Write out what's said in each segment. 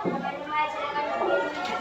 Teman-teman silakan berdiri.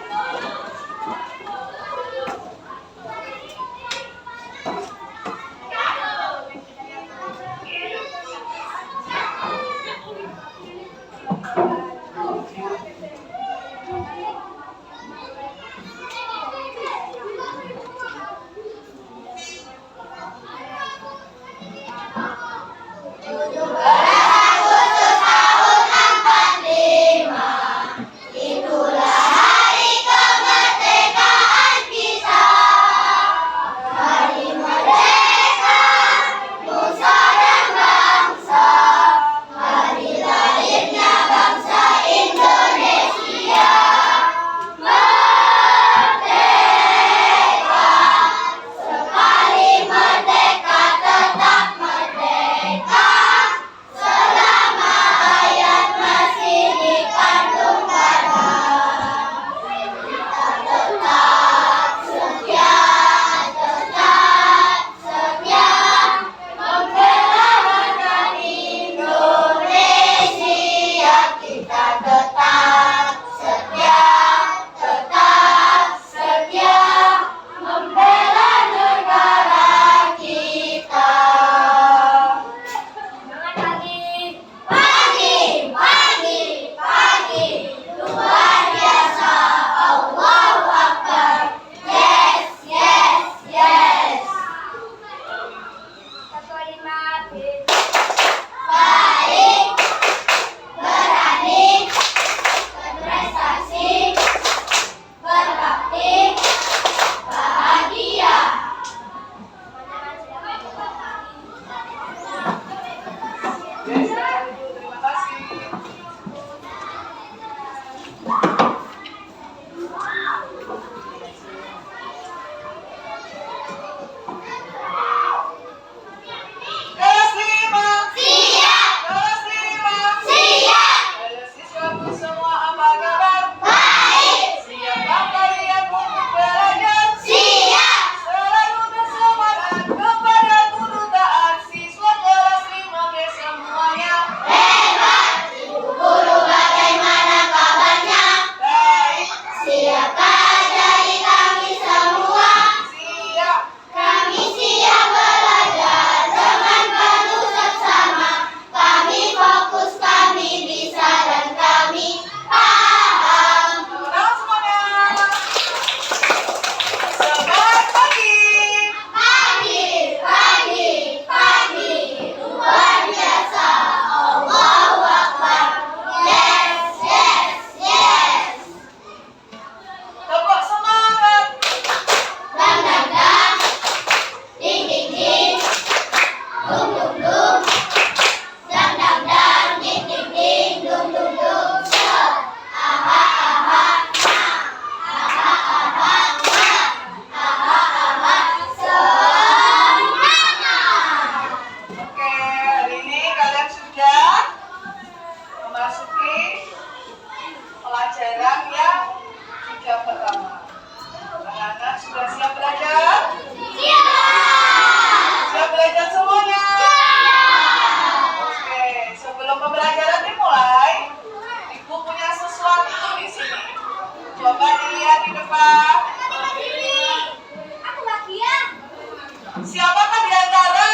Siapakah di antara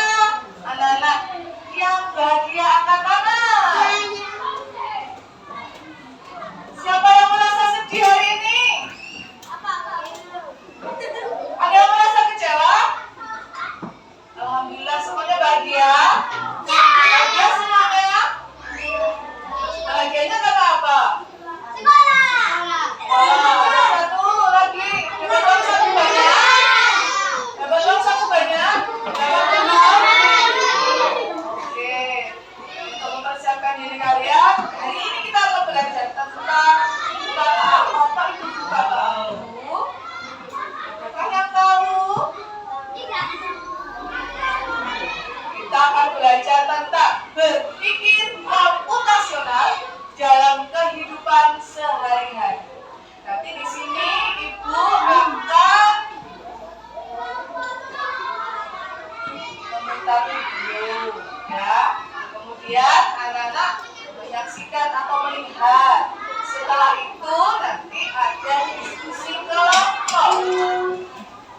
anak-anak yang bahagia angkat tangan? Siapa yang merasa sedih hari ini? Ada yang merasa kecewa? Alhamdulillah semuanya bahagia. Bahagia semuanya. Bahagianya karena apa? Wah, ada satu lagi. Hebat dong satu banyak. Hebat dong satu banyak. Hebat benar. Oke. Untuk mempersiapkan diri kalian, hari ini kita akan belajar tentang apa itu suka tahu. Adakah yang tahu? Kita akan belajar tentang berpikir komputasional dalam kehidupan sehari-hari. Nanti di sini Ibu akan memutar video, ya. Kemudian anak-anak menyaksikan atau melihat. Setelah itu nanti ada diskusi kelompok.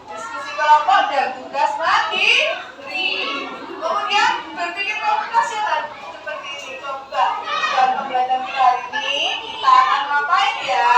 Diskusi kelompok dan tugas mandiri. Kemudian berpikir komputasional seperti ini. Coba dalam pembelajaran kita hari ini kita akan ngapain ya?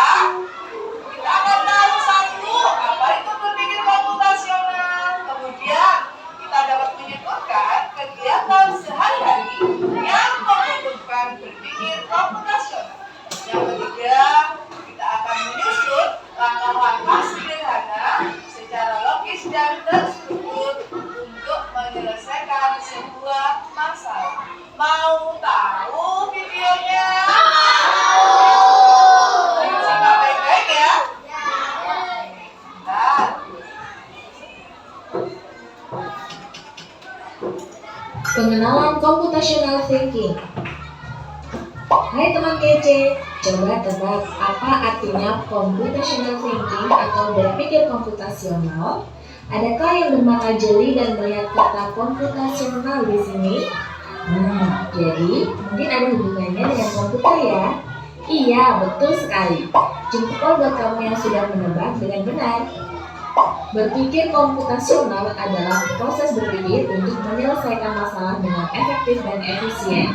Kita akan tahu satu apa itu berpikir komputasional. Kemudian kita dapat menyebutkan kegiatan sehari-hari yang membutuhkan berpikir komputasional. Yang ketiga, kita akan menyusun langkah-langkah sederhana secara logis dan terstruktur untuk menyelesaikan sebuah masalah. Mau tahu videonya? Ayo simak baik-baik ya. Bentar. Pengenalan computational thinking. Hai teman kece, coba tebak apa artinya computational thinking atau berpikir komputasional? Adakah yang bermata jeli dan melihat kata komputasional di sini? Jadi mungkin ada hubungannya dengan komputer ya? Iya, betul sekali. Jempol buat kamu yang sudah menebak dengan benar. Berpikir komputasional adalah proses berpikir untuk menyelesaikan masalah dengan efektif dan efisien.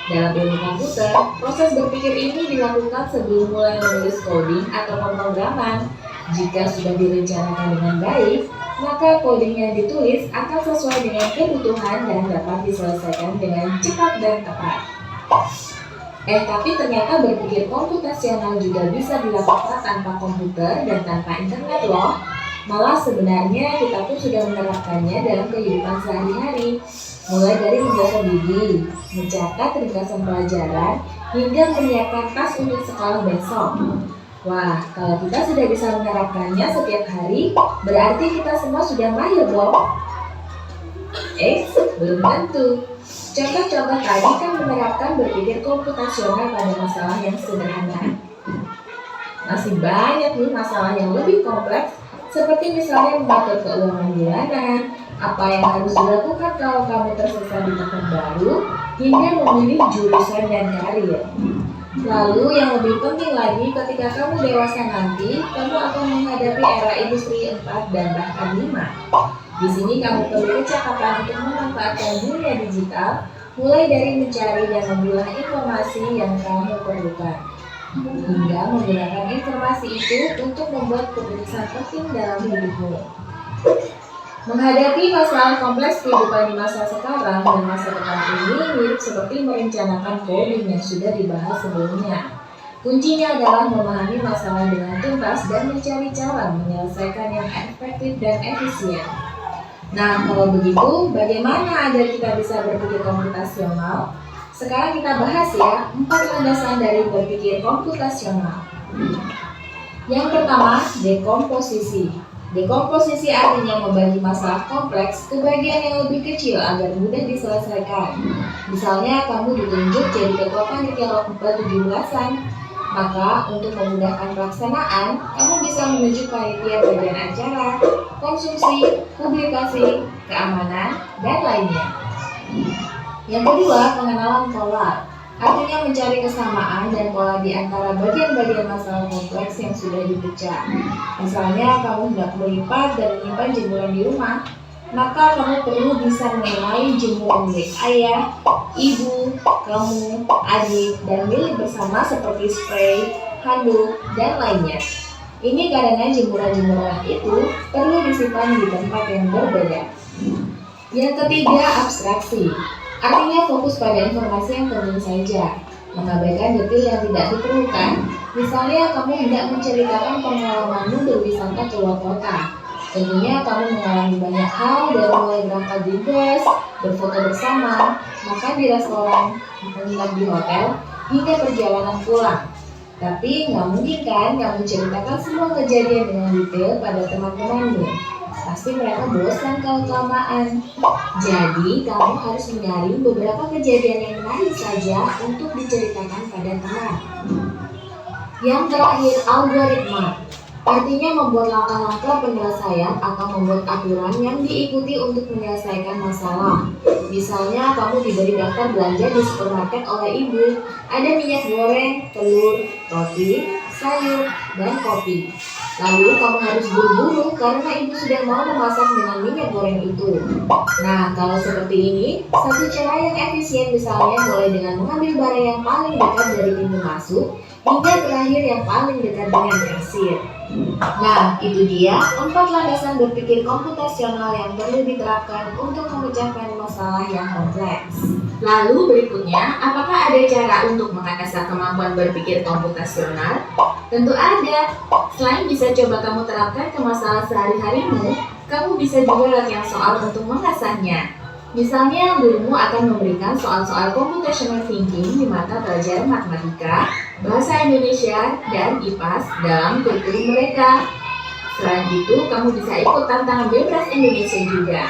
Dalam ilmu komputer, proses berpikir ini dilakukan sebelum mulai menulis coding atau pemrograman. Jika sudah direncanakan dengan baik, maka coding yang ditulis akan sesuai dengan kebutuhan dan dapat diselesaikan dengan cepat dan tepat. Tapi ternyata berpikir komputasional juga bisa dilakukan tanpa komputer dan tanpa internet loh. Malah sebenarnya kita pun sudah menerapkannya dalam kehidupan sehari-hari. Mulai dari menjasa gigi, mencatat ringkasan pelajaran, hingga menyiapkan tas untuk sekolah besok. Wah, kalau kita sudah bisa menerapkannya setiap hari, berarti kita semua sudah mahir dong. Belum tentu. Contoh-contoh tadi kan menerapkan berpikir komputasional pada masalah yang sederhana. Masih banyak nih masalah yang lebih kompleks, seperti misalnya mengatur keuangan bulanan, apa yang harus dilakukan kalau kamu tersesat di tempat baru, hingga memilih jurusan dan karir. Lalu yang lebih penting lagi, ketika kamu dewasa nanti, kamu akan menghadapi era industri 4 dan bahkan 5. Di sini kamu perlu kecakapan untuk memanfaatkan dunia digital, mulai dari mencari dan memilah informasi yang kamu perlukan, hingga menggunakan informasi itu untuk membuat keputusan penting dalam hidupmu. Menghadapi masalah kompleks kehidupan di masa sekarang dan masa depan ini mirip seperti merencanakan coding yang sudah dibahas sebelumnya. Kuncinya adalah memahami masalah dengan tuntas dan mencari cara menyelesaikan yang efektif dan efisien. Nah, kalau begitu, bagaimana agar kita bisa berpikir komputasional? Sekarang kita bahas ya, 4 landasan dari berpikir komputasional. Yang pertama, dekomposisi. Dekomposisi artinya membagi masalah kompleks ke bagian yang lebih kecil agar mudah diselesaikan. Misalnya kamu ditunjuk jadi ketua panitia lomba 17-an. Maka untuk memudahkan pelaksanaan, kamu bisa menunjuk panitia bagian acara, konsumsi, publikasi, keamanan, dan lainnya. Yang kedua, pengenalan pola. Artinya mencari kesamaan dan pola di antara bagian-bagian masalah kompleks yang sudah dipecah. Misalnya kamu hendak melipat dan menyimpan jemuran di rumah, maka kamu perlu bisa mengenali jemuran milik ayah, ibu, kamu, adik, dan milik bersama seperti spray, handuk, dan lainnya. Ini karena jemuran-jemuran itu perlu disimpan di tempat yang berbeda. Yang ketiga, abstraksi. Artinya fokus pada informasi yang penting saja, mengabaikan detail yang tidak diperlukan. Misalnya kamu hendak menceritakan pengalamanmu berwisata ke luar kota. Tentunya kamu mengalami banyak hal dari mulai berangkat di bus, berfoto bersama, makan di restoran, menginap di hotel, hingga perjalanan pulang. Tapi nggak mungkin kan kamu ceritakan semua kejadian dengan detail pada teman-temanmu. Pasti mereka bosan kalau kelamaan. Jadi kamu harus menyaring beberapa kejadian yang menarik saja untuk diceritakan pada teman. Yang terakhir, algoritma. Artinya membuat langkah-langkah penyelesaian atau membuat aturan yang diikuti untuk menyelesaikan masalah. Misalnya kamu diberi daftar belanja di supermarket oleh ibu. Ada minyak goreng, telur, roti, sayur, dan kopi. Lalu kamu harus buru-buru karena ibu sudah mau memasak dengan minyak goreng itu. Nah, kalau seperti ini, satu cara yang efisien misalnya mulai dengan mengambil barang yang paling dekat dari pintu masuk hingga terakhir yang paling dekat dengan kasir. Nah, itu dia 4 landasan berpikir komputasional yang perlu diterapkan untuk memecahkan masalah yang kompleks. Lalu berikutnya, apakah ada cara untuk mengasah kemampuan berpikir komputasional? Tentu ada. Selain bisa coba kamu terapkan ke masalah sehari-harimu, kamu bisa juga latihan soal untuk mengasahnya. Misalnya, gurumu akan memberikan soal-soal computational thinking di mata pelajaran matematika, bahasa Indonesia, dan IPAS dalam kurikulum mereka. Selain itu, kamu bisa ikut tantangan bebas Indonesia juga.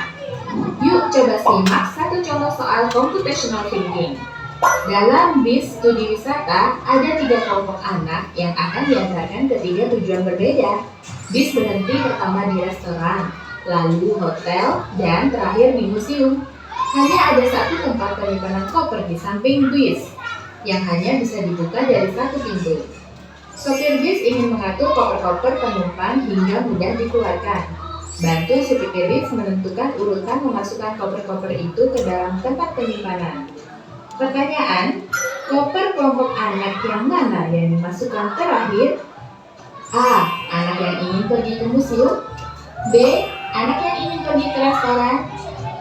Yuk coba simak satu contoh soal computational thinking. Dalam bis studi wisata, ada 3 kelompok anak yang akan diantarkan ke 3 tujuan berbeda. Bis berhenti pertama di restoran, lalu hotel, dan terakhir di museum. Hanya ada satu tempat penyimpanan koper di samping bis, yang hanya bisa dibuka dari satu pintu. Sopir bis ingin mengatur koper-koper penumpang hingga mudah dikeluarkan. Bantu supir bis menentukan urutan memasukkan koper-koper itu ke dalam tempat penyimpanan. Pertanyaan, koper kelompok anak yang mana yang dimasukkan terakhir? A. Anak yang ingin pergi ke museum. B. Anak yang ingin pergi ke restoran.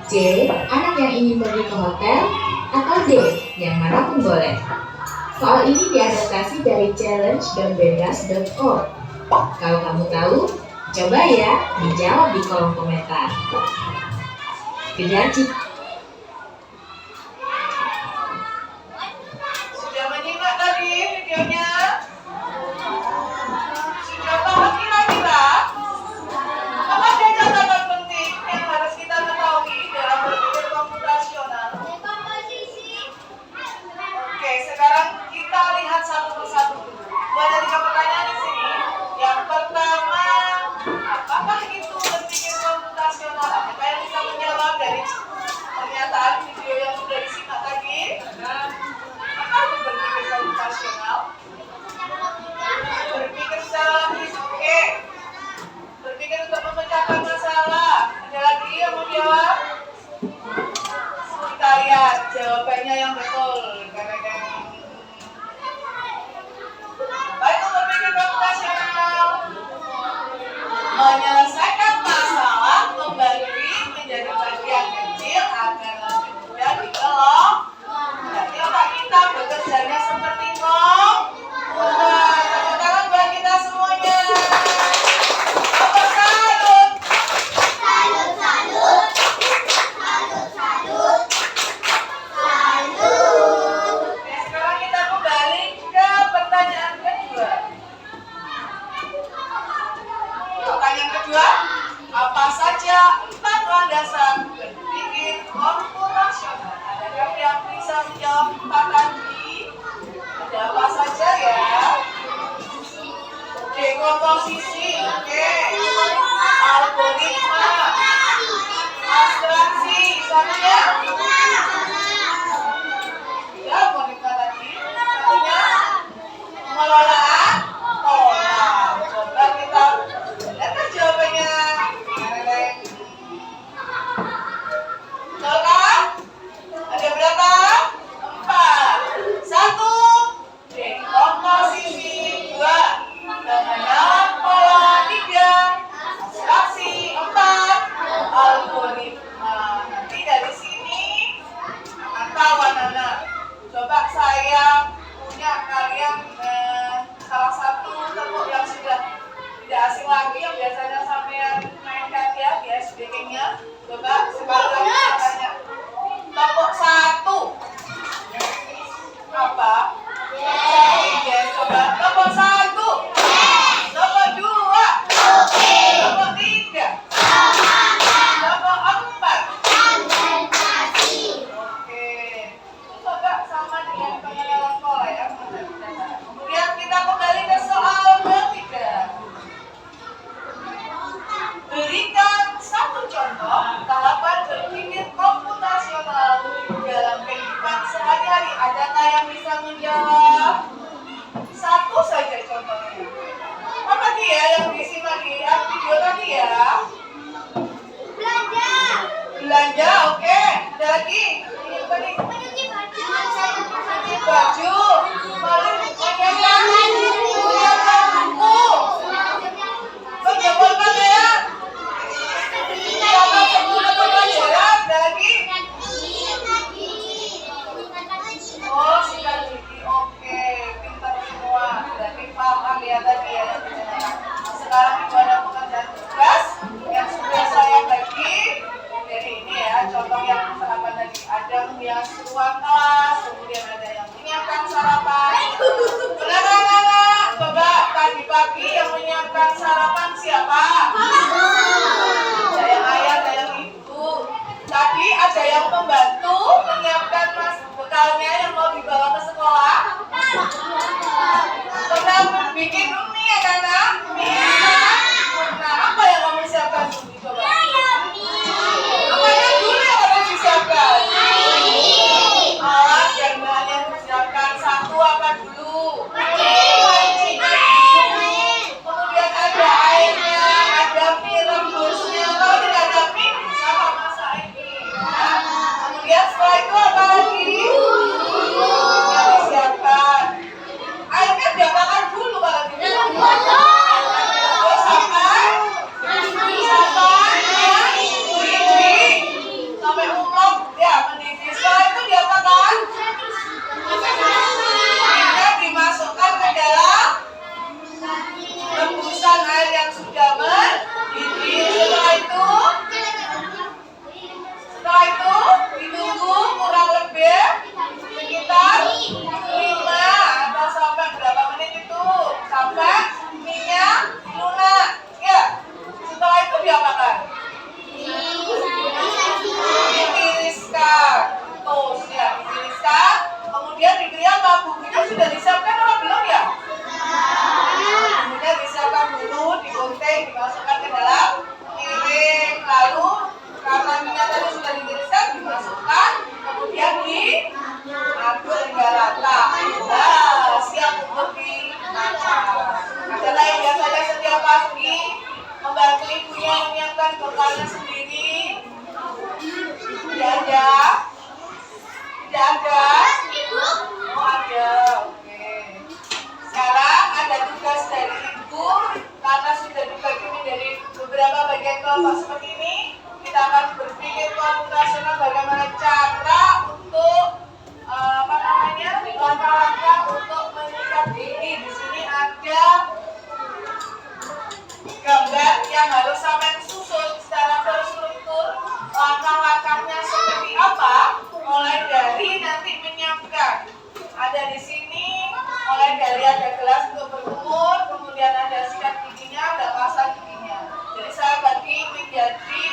C. Anak yang ingin pergi ke hotel. Atau D. Yang manapun boleh. Soal ini diadaptasi dari challenge.bebas.org. Kalau kamu tahu, coba ya dijawab di kolom komentar. Kejar Sudah menyimak tadi videonya? Sudah paham kira-kira? Apa ada catatan penting yang harus kita ketahui dalam berpikir komputasional? Oke, sekarang kita lihat satu persatu. Ada 3 pertanyaan di sini. Yang pertama, apakah itu berpikir komputasional? Apakah yang bisa menjawab dari pernyataan video yang sudah disimak tadi? Apa itu berpikir komputasional? Berpikir secara logis, oke. Berpikir untuk memecahkan masalah. Ada lagi yang mau jawab? Kita lihat jawabannya yang betul. Apa itu berpikir komputasional? Menyelesaikan masalah membagi menjadi bagian kecil agar lebih mudah dikelola. Berarti otak kita bekerjanya seperti komputer. Tepuk tangan buat kita semuanya. Nomor salut. Salut, salut. Salut, salut. Salut. Oke, sekarang kita kembali ke pertanyaan kedua. Pertanyaan kedua, apa saja 4 landasan berpikir komputasional? Adakah yang bisa menjawab 4 tadi? Ada apa saja ya? Dekomposisi, oke. Algoritma, abstraksi, satunya? Ya, algoritma tadi. Satunya? Pengelolaan pola. Coba kita lihat jawabannya. Betul kan? Ada berapa? 4. 1. Dekomposisi. 2. Pengenalan pola. 3. Abstraksi. 4. Algoritma. Nanti dari sini akan tahu anak-anak. Coba saya punya kalian lagi. Ini apa nih? Baju. Menyiapkan buku. Menjawabkan ya. Siapkan sebelum pelajaran. Ada lagi. Oh, sikat gigi. Oke, pintar semua. Berarti paham ya tadi ya. Sekarang itu ada pekerjaan tugas yang sudah saya bagi. Jadi ini ya, contoh yang sarapan tadi. Ada menghias ruang kelas, kemudian ada yang menyiapkan sarapan. Anak-anak, coba tadi pagi yang menyiapkan sarapan siapa? Ada yang ayah, ada yang ibu. Tadi ada yang membantu menyiapkan bekalnya yang mau dibawa ke sekolah. Pernah bikin mie ya anak? Mie. Nah, apa yang kamu siapkan dulu? Coba. Apanya dulu yang harus disiapkan? Alat dan bahan yang disiapkan satu apa dulu? Kemudian ada airnya, ada mie rebusnya. Kalau tidak ada mie, sama masak ini. Nah, kemudian setelah itu apa lagi? Yang disiapkan. Airnya diapakan dulu kalau tidak? Oh, sampai mendidih sampai umum ya, mendidih. Setelah itu diapakan? Minyak dimasukkan ke dalam rebusan air yang sudah mendidih. Setelah itu ditunggu kurang lebih sekitar 5 atau sampai berapa menit itu sampai minyak lunak ya. Setelah itu diapakan? Ditiriskan. Tuh ya, ditiriskan. Kemudian diberi apa? Bumbunya sudah disiapkan apa belum ya? Bumbunya disiapkan dulu, digunting, dimasukkan ke dalam piring. Lalu karena minyak tadi sudah ditiriskan, dimasukkan, kemudian diaduk hingga rata. Nah, siap untuk dimakan. Ada lain biasanya setiap pagi membantu ibunya menyiapkan bekalnya sendiri. Tidak ada? Tidak ada? Oh, ada. Oke. Sekarang ada tugas dari ibu. Karena sudah dibagi menjadi beberapa bagian kelompok seperti ini, kita akan berpikir komputasional bagaimana cara untuk langkah-langkah untuk menyikat gigi. Di sini ada gambar yang harus sampai susun secara terstruktur. Langkah-langkahnya seperti apa? Mulai dari nanti menyiapkan. Ada di sini, mulai dari ada gelas untuk berkumur, kemudian ada sikat giginya, ada pasta giginya. Jadi saya bagi menjadi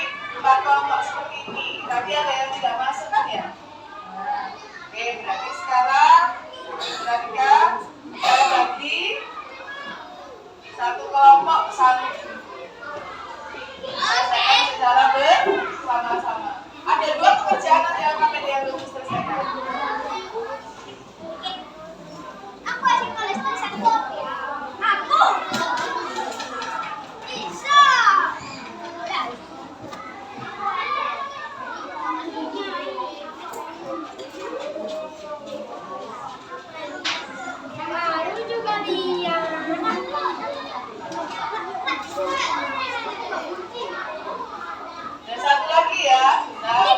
4 kelompok seperti ini. Tadi ada yang tidak masuk kan ya? Nah, oke, berarti sekarang perhatikan, saya bagi 1 kelompok satu. Selesaikan secara bersama-sama. Ada 2 pekerjaan nanti yang akan dia belum selesaikan. Aku ada tulis satu. Aku bisa. Baru juga lihat. Dan satu lagi ya. Nah,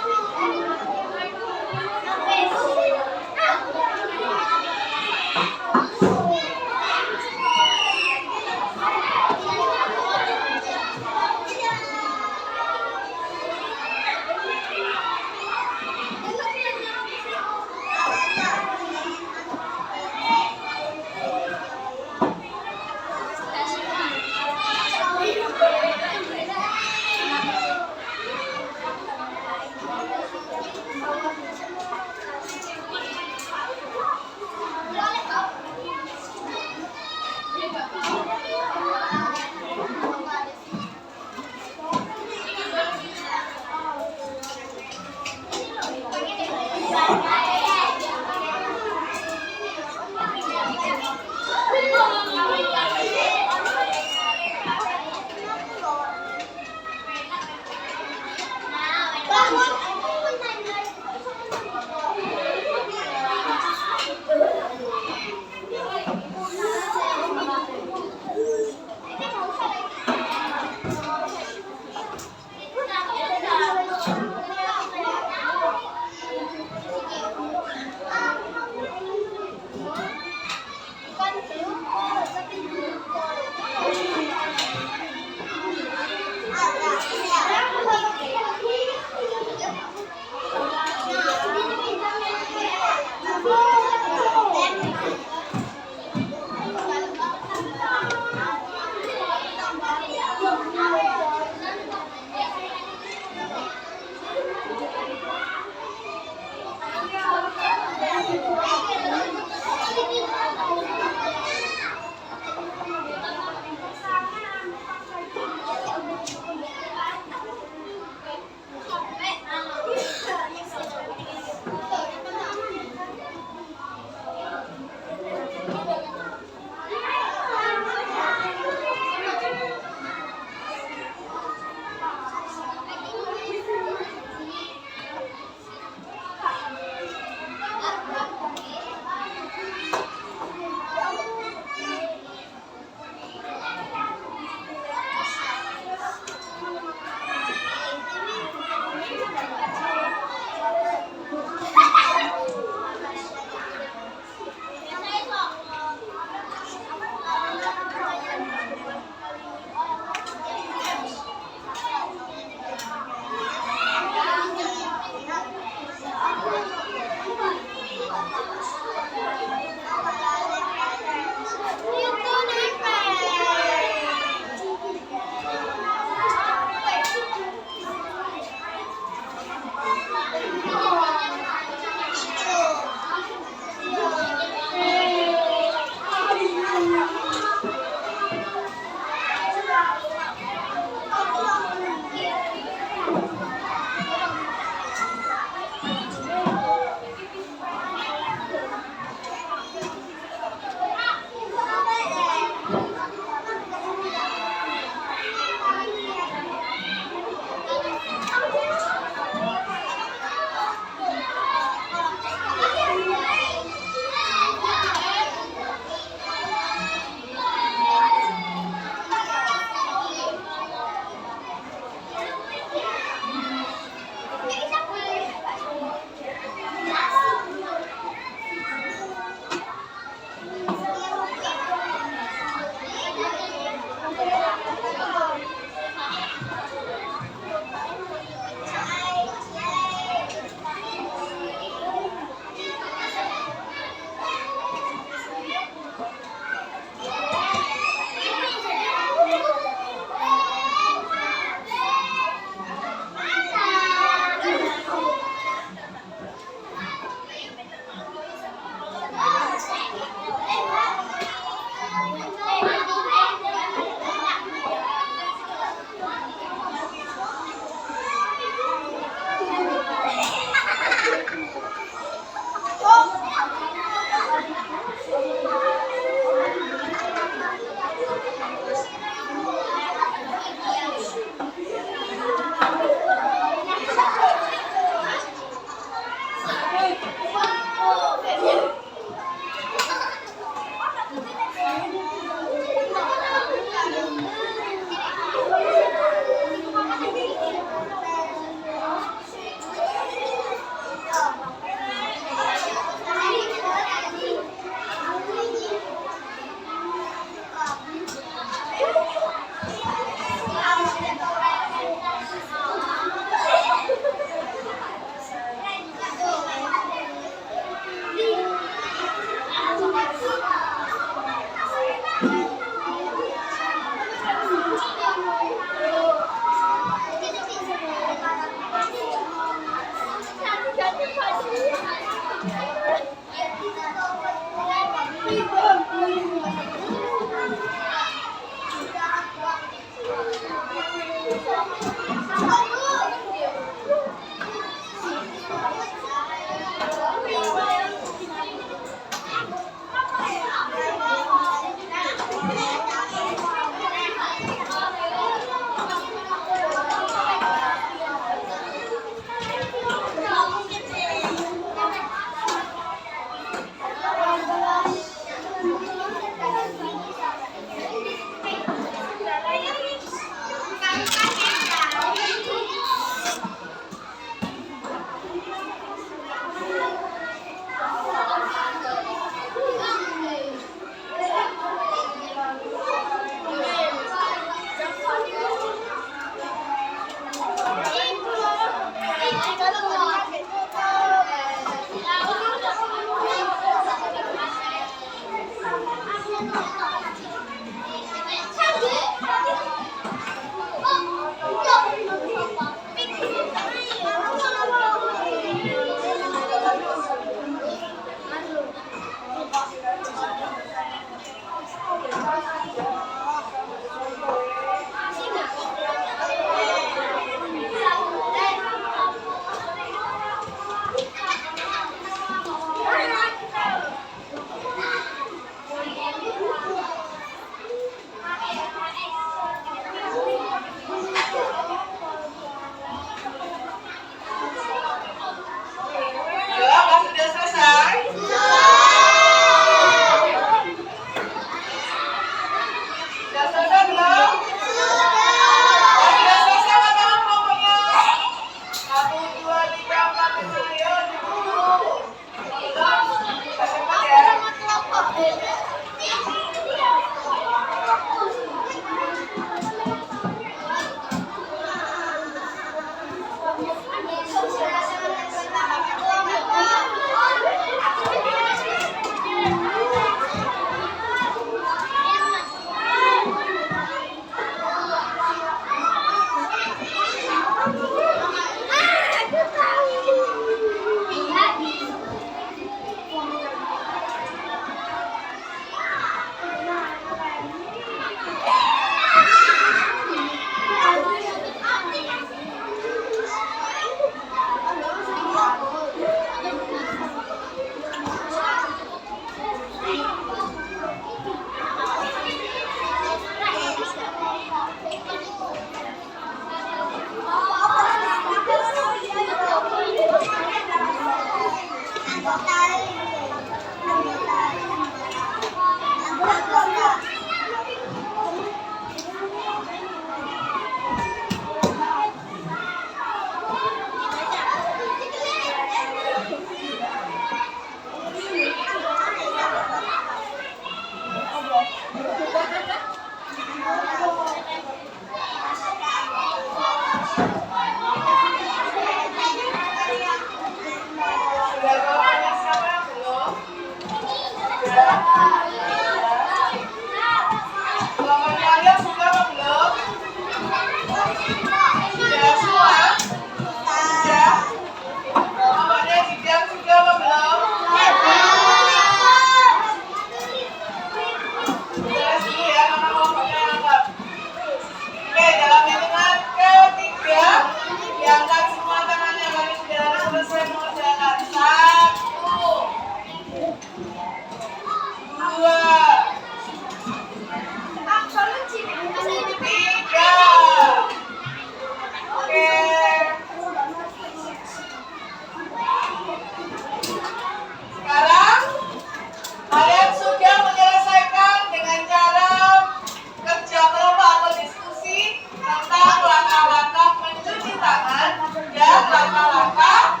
dan langkah-langkah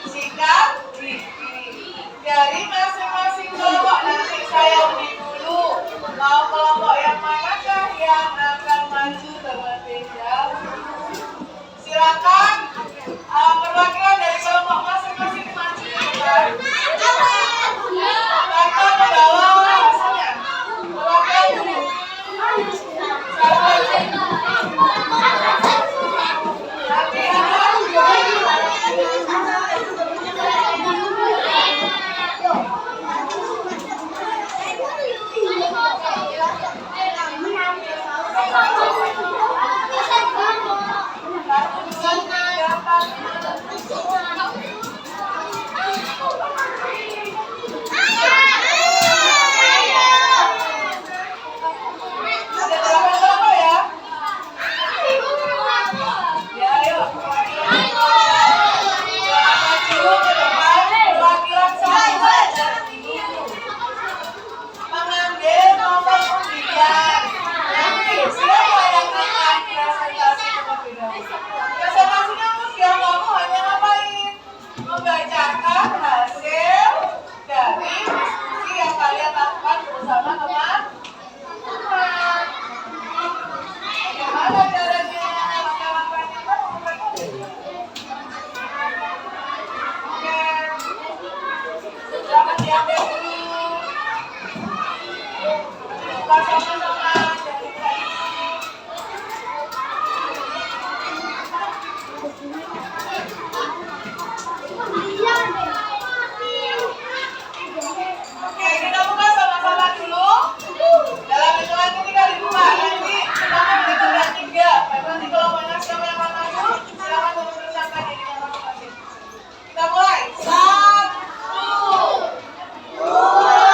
sikap gigi. Dari masing-masing kelompok nanti saya undi dulu. Mau kelompok yang manakah yang akan maju terlebih dahulu? Silakan perwakilan dari kelompok masing-masing maju ke depan. Tanpa membawa hasilnya. Perwakilan dulu. Presentasinya mudah, kamu hanya ngapain? Membacakan hasil dari diskusi yang kalian lakukan bersama teman-teman. Bagaimana caranya? Langkah-langkahnya kan membaca. Oke. Silakan diambil dulu. Buka sama-sama dari tadi. Oke, kita buka sama-sama dulu. Dalam hitungan 3 dibuka. Nanti pertama berhitungan 3. Nanti kelompoknya siapa yang akan maju, silakan mempersiapkan dirinya masing-masing. Kita mulai. 1, 2, 1.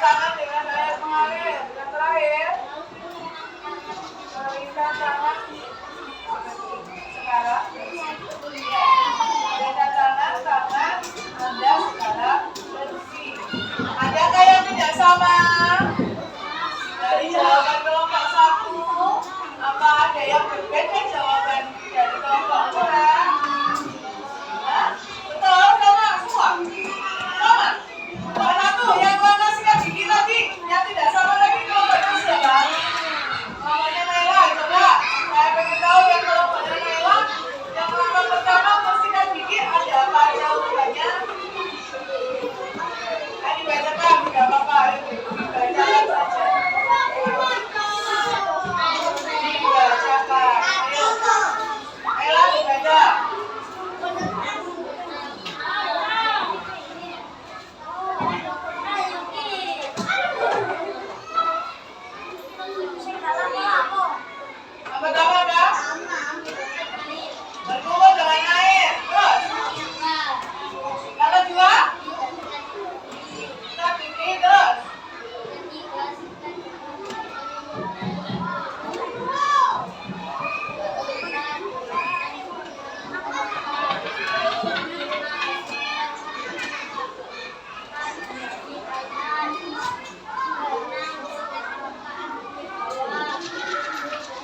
tangan dengan air mengalir. Yang terakhir, keringkan tangan sekarang. Keringkan tangan Anda sekarang bersih. Adakah yang tidak sama? Dari jawaban kelompok 1, apa ada yang berbeda jawaban dari kelompok 2? Betul, sama semua? Sama? Kelompok 1 yang warna sikat gigi tadi, yang tidak sama lagi kelompoknya siapa? Kelompoknya Naila, coba. Saya pengen tahu yang kelompoknya Naila, yang kelompok pertama bersikat gigi, ada apa aja urutannya? Ini bacakan, tidak apa-apa. Bacakan saja. Dibacakan. Ayo. Naila, dibaca. Yang pertama apa? Berkumur dengan air. Terus? Yang kedua? Kita bikin terus.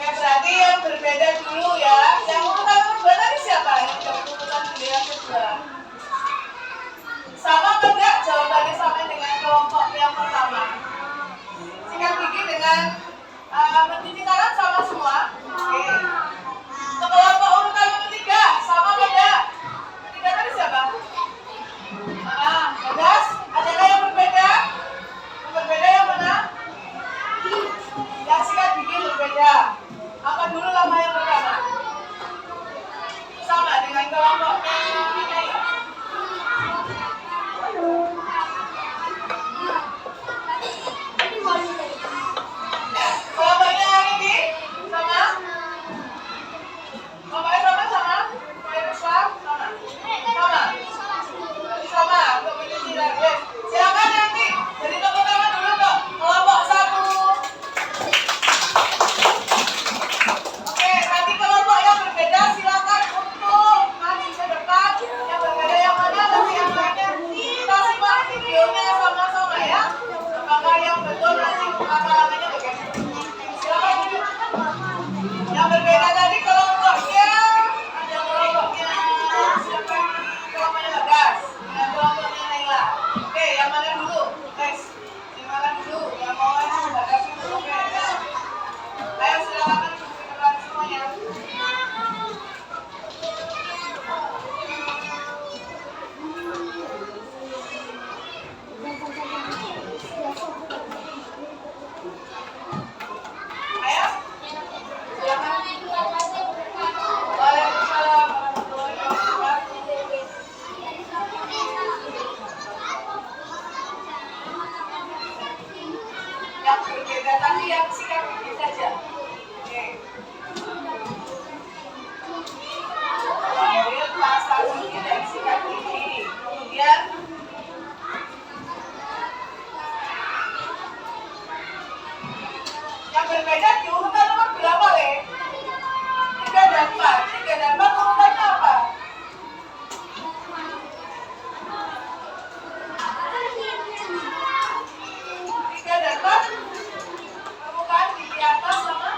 Ya berarti yang berbeda dulu ya. Yang urutan kedua tadi siapa? Yang urutan dulu yang kedua. Sama apa enggak jawabannya sama dengan kelompok yang pertama? Sikat gigi dengan mencuci tangan sama semua? Oke. Untuk kelompok urutan ketiga, sama apa enggak? Ketiga tadi siapa? Bagas, adakah yang berbeda? Yang berbeda yang mana? Yang sikat gigi berbeda. Apa dulu lama yang pertama? Sama dengan kelompoknya Naila. Kelompoknya ini sama? Kelompoknya sama? Kelompoknya sama? Sama? Sama untuk mencuci lagi. Silakan nanti dari tepuk tangan dulu untuk kelompok 1. Oke, nanti kelompok yang berbeda silakan untuk maju ke depan. Yang berbeda yang mana nanti yang lainnya kita simak videonya sama-sama ya. Apakah yang betul nanti apa-apanya bagaimana? Silakan duduk. Yang berbeda tadi kelompoknya ada kelompoknya siapa? Kelompoknya Bagas dan kelompoknya Naila. Oke, yang mana dulu? Guys, yang mana dulu? Yang mau Bagas dulu. Oke, ya. Ayo silakan duduk semuanya. Ayo. Silakan. Waalaikumsalam warahmatullahi wabarakatuh. Yang berbeda tadi yang sikat gigi saja. Oke. Kemudian pasta gigi dan sikat gigi. Kemudian yang berbeda di urutan nomor berapa, Le? 3 dan 4. 3 dan 4 urutannya apa? 3 dan 4 permukaan gigi atas sama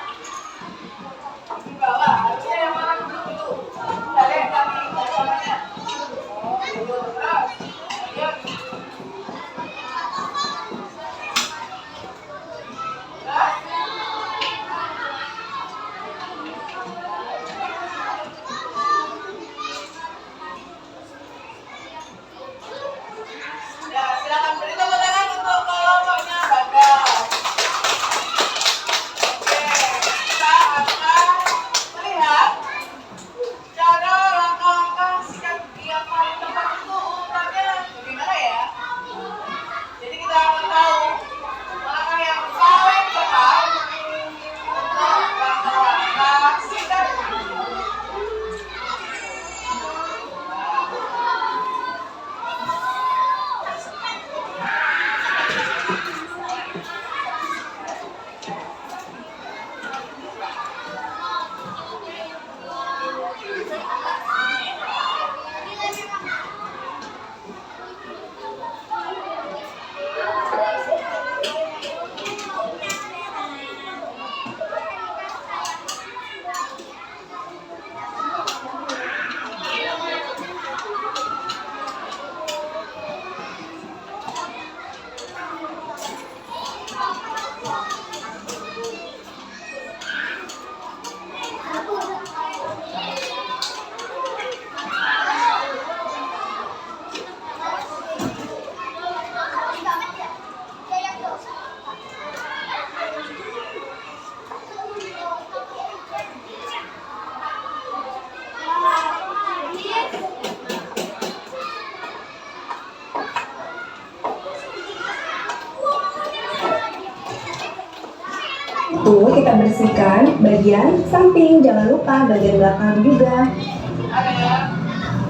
kita bersihkan bagian samping, jangan lupa bagian belakang juga.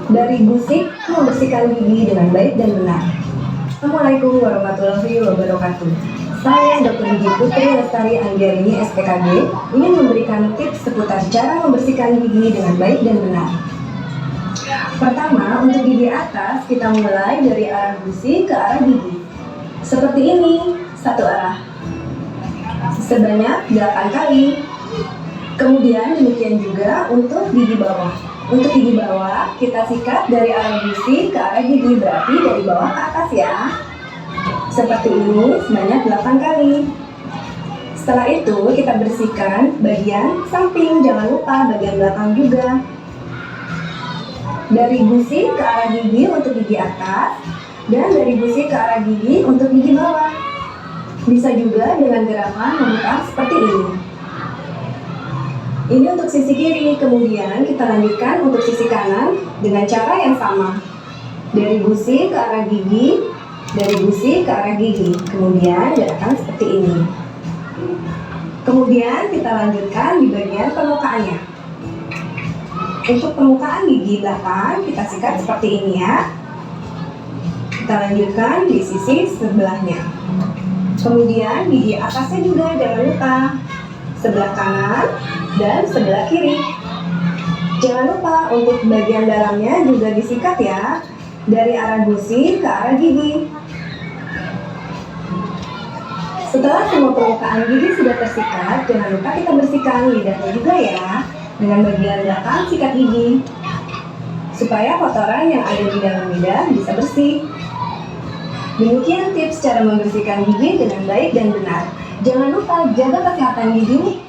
Dari gusik, membersihkan gigi dengan baik dan benar. Assalamualaikum warahmatullahi wabarakatuh. Saya Dr. Gigi Putri Lestari Anggiarini SPKG ingin memberikan tips seputar cara membersihkan gigi dengan baik dan benar. Pertama, untuk gigi atas, kita mulai dari arah gusi ke arah gigi. Seperti ini, satu arah. Sebanyak 8 kali. Kemudian demikian juga untuk gigi bawah. Untuk gigi bawah, kita sikat dari arah gusi ke arah gigi, berarti dari bawah ke atas ya. Seperti ini, sebanyak 8 kali. Setelah itu, kita bersihkan bagian samping, jangan lupa bagian belakang juga. Dari gusi ke arah gigi untuk gigi atas, dan dari gusi ke arah gigi untuk gigi bawah. Bisa juga dengan gerakan memutar seperti ini. Ini untuk sisi kiri, kemudian kita lanjutkan untuk sisi kanan dengan cara yang sama. Dari gusi ke arah gigi, dari gusi ke arah gigi, kemudian gerakan seperti ini. Kemudian kita lanjutkan di bagian permukaannya. Untuk permukaan gigi belakang, kita sikat seperti ini ya. Kita lanjutkan di sisi sebelahnya. Kemudian gigi atasnya juga jangan lupa. Sebelah kanan dan sebelah kiri. Jangan lupa untuk bagian dalamnya juga disikat ya. Dari arah gusi ke arah gigi. Setelah semua permukaan gigi sudah tersikat, jangan lupa kita bersihkan lidahnya juga ya. Dengan bagian belakang sikat gigi. Supaya kotoran yang ada di dalam lidah bisa bersih. Demikian tips cara membersihkan gigi dengan baik dan benar. Jangan lupa jaga kesehatan gigi.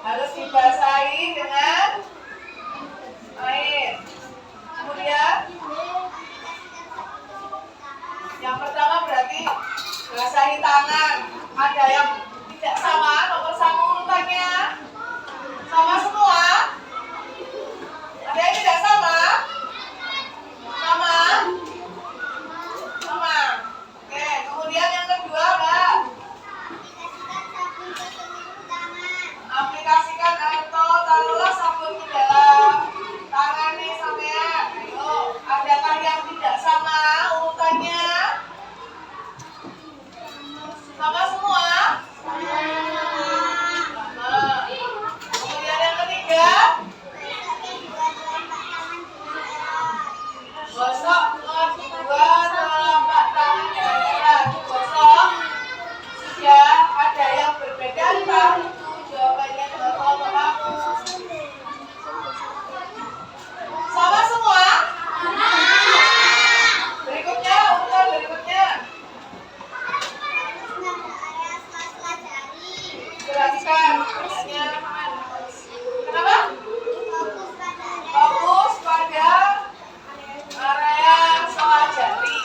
harus dibasahi dengan air. Kemudian yang pertama berarti basahi tangan. Ada yang tidak sama nomor 1 urutannya? Sama semua? Ada yang tidak sama? Sama? Sama. Oke, kemudian yang kedua, Mbak. Aplikasikan atau taruhlah sabun ke dalam tangan nih sampean. Ayo, adakah yang tidak sama urutannya? Sama semua? Sama. Kemudian yang ketiga, gosok kedua telapak tangan dengan keras. Gosok. Sudah ada yang berbeda entah itu jawabannya betul atau sama semua? Berikutnya, urutan berikutnya. Jelaskan pertanyaannya. Kenapa? Fokus pada area soal jari.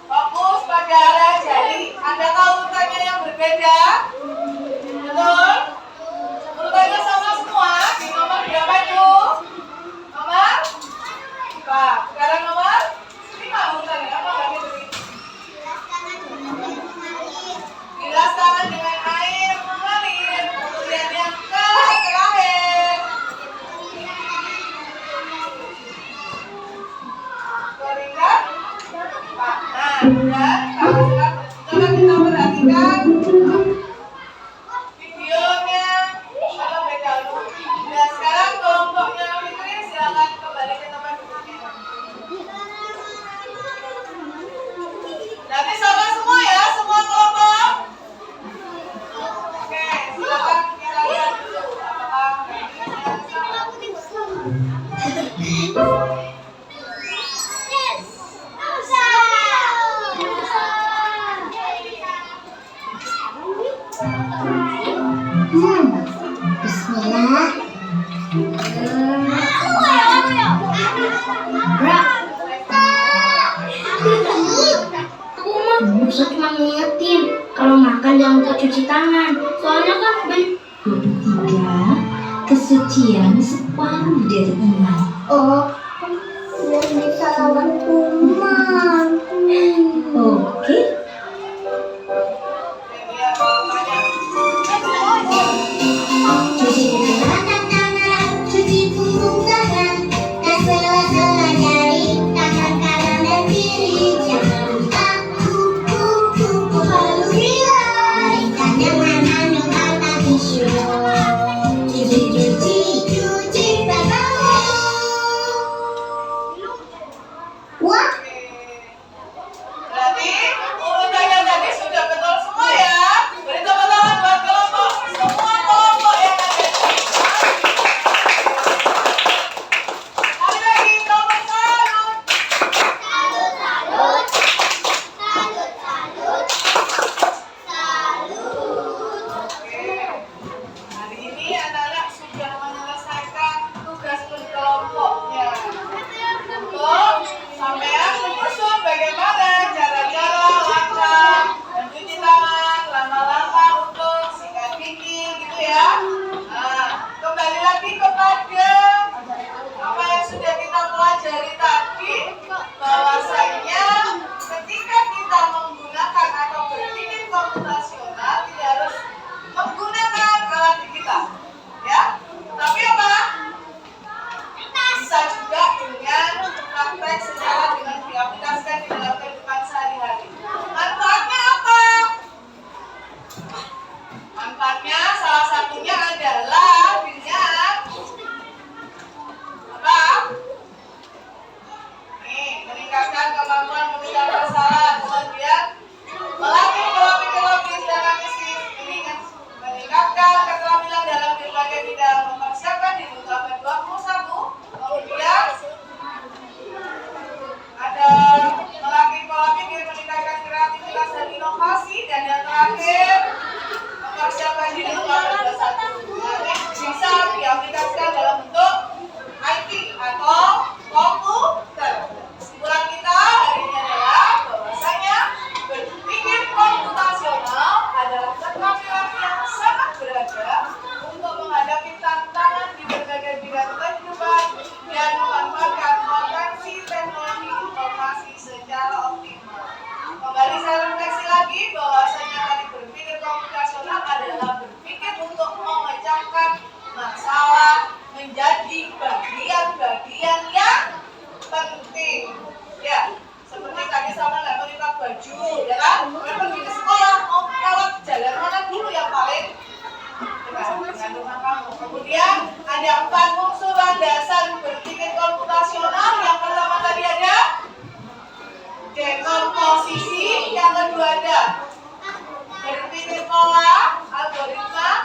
Fokus pada area jari. Anda tahu urutannya yang berbeda? Betul? Urutannya sama semua. Di nomor berapa itu? Nomor 4. Sekarang nomor 5 urutannya. Apa lagi tadi? Bilas tangan dengan air mengalir. Kemudian yang terakhir. Berikan. Nah, dan kalau kita perhatikan videonya, terlebih dahulu. Dan sekarang kelompoknya Fitri silakan kembali ke tempat duduknya. Nanti sama semua ya, semua kelompok. Oke, silakan kita lihat dulu apakah videonya sama. Bismillah. Aku mah bisa cuma ngingetin kalau makan jangan lupa cuci tangan. Soalnya kan Ketiga, kesucian separuh dari iman. oh biar bisa lawan kuman. Oke, Cuci tangan, cuci punggung tangan, dan sela-sela jari, tangan kanan dan kiri. Jangan lupa kuku lalu dilarikan dengan handuk atau tisu. Cuci tangan. Wah. Berarti urutannya tadi sudah betul semua ya. Beri tepuk tangan buat kelompok semua kelompok yang ada di sini. Sekali lagi kelompok salut. Salut, salut. Salut, salut. Salut. Oke. Hari ini anak-anak sudah menyelesaikan tugas berkelompoknya. Untuk sampean menyusun bagaimana cara-cara langkah mencuci tangan, lama-lama untuk sikat gigi gitu ya. Nah, kembali lagi kepada apa yang sudah kita pelajari tadi, bahwasanya ketika kita menggunakan atau berpikir komputasional tidak harus menggunakan alat digital, ya. Tapi apa? Bisa juga dengan praktek secara dengan diaplikasikan di dalam kehidupan sehari-hari. Manfaatnya apa? Manfaatnya salah satunya adalah memecahkan masalah menjadi bagian-bagian yang penting. Ya, seperti tadi sama nggak melipat baju, ya kan? Kalau pergi ke sekolah mau lewat jalan mana dulu yang paling dengan rumah kamu. Kemudian ada 4 unsur landasan berpikir komputasional. Yang pertama tadi ada dekomposisi, yang kedua ada berpikir pola, algoritma,